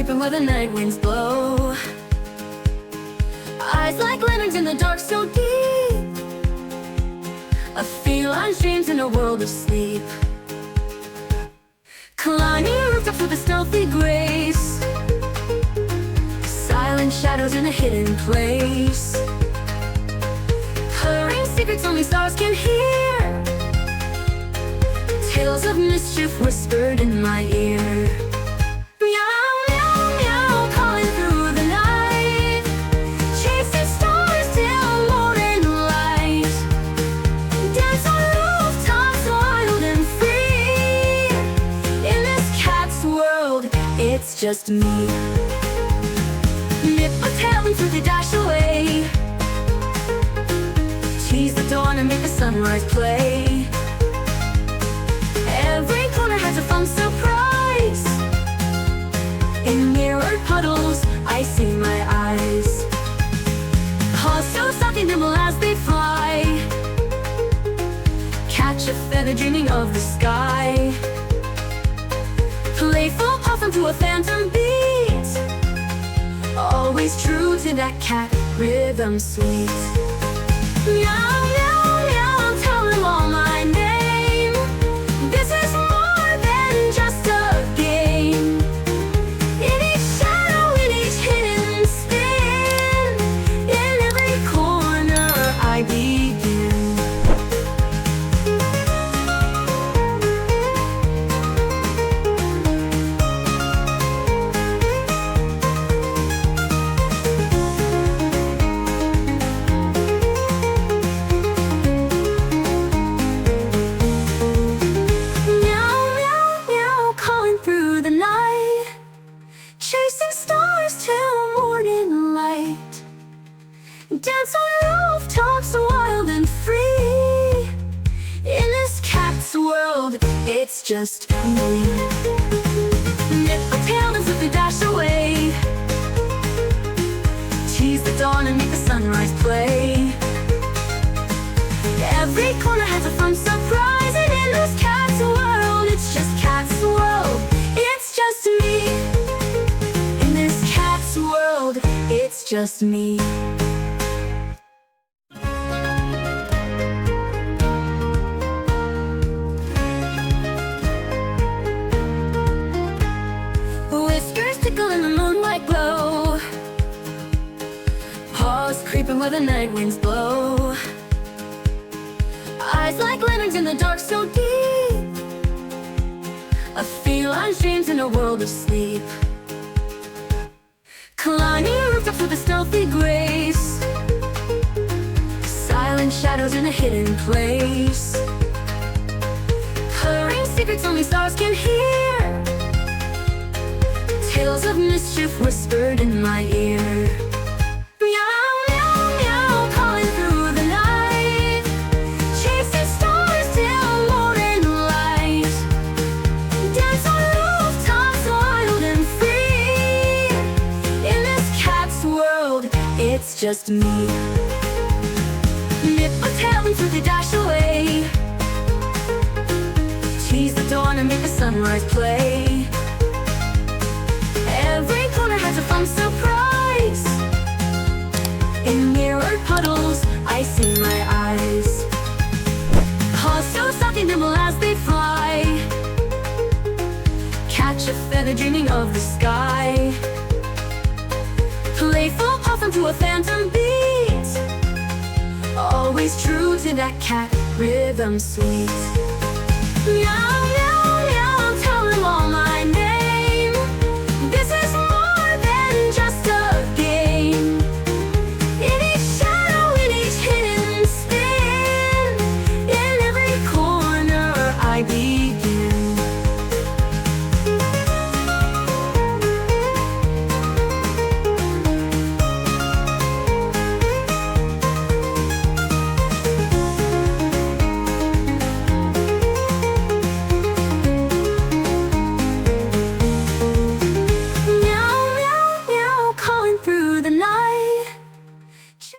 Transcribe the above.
creeping where the night winds blow. Eyes like lanterns in the dark so deep. A feline's dreams in a world of sleep. Climbing rooftops with a stealthy grace. Silent shadows in a hidden place. Purring secrets only stars can hear. Tales of mischief whispered in my ear. Meow, meow, meow, calling through the night. Chasing stars till morning light. Dance on rooftops wild and free. In this cat's world, it's just me. Nip a tail until they dash away. Tease the dawn and make the sunrise play. Every corner has a fun surprise. In mirrored puddles, I see my eyes. Paws so soft and nimble as they fly. Catch a feather dreaming of the sky. Playful puff into a phantom beat. Always true to that cat rhythm sweet. Meow, meow, meow, I'll tell them all my name. This is more than just a game. In each shadow, in each hidden spin, in every corner I begin. Chasing stars till morning light. Dance on rooftops wild and free. In this cat's world, it's just me. Nip a tail and slowly dash away. Tease the dawn and make the sunrise play. Every corner has a fun surprise. And in this cat's world, it's just cat's world. It's just me. World, it's just me. Whiskers tickle in the moonlight glow. Paws creeping where the night winds blow. Eyes like lanterns in the dark so deep. A feline's dreams in a world of sleep. Climbing rooftops with a stealthy grace. Silent shadows in a hidden place. Purring secrets only stars can hear. Tales of mischief whispered in my ear. Meow, meow, meow, calling through the night. Chasing stars till morning light. Dance on rooftops wild and free. In this cat's world, it's just me. Nip a tail until they dash away. Tease the dawn and make the sunrise play. Every corner has a fun surprise. In mirrored puddles, I see my eyes. Paws so soft and nimble as they fly. Catch a feather dreaming of the sky. Playful puff into a phantom beat. Always true to that cat rhythm sweet. Meow.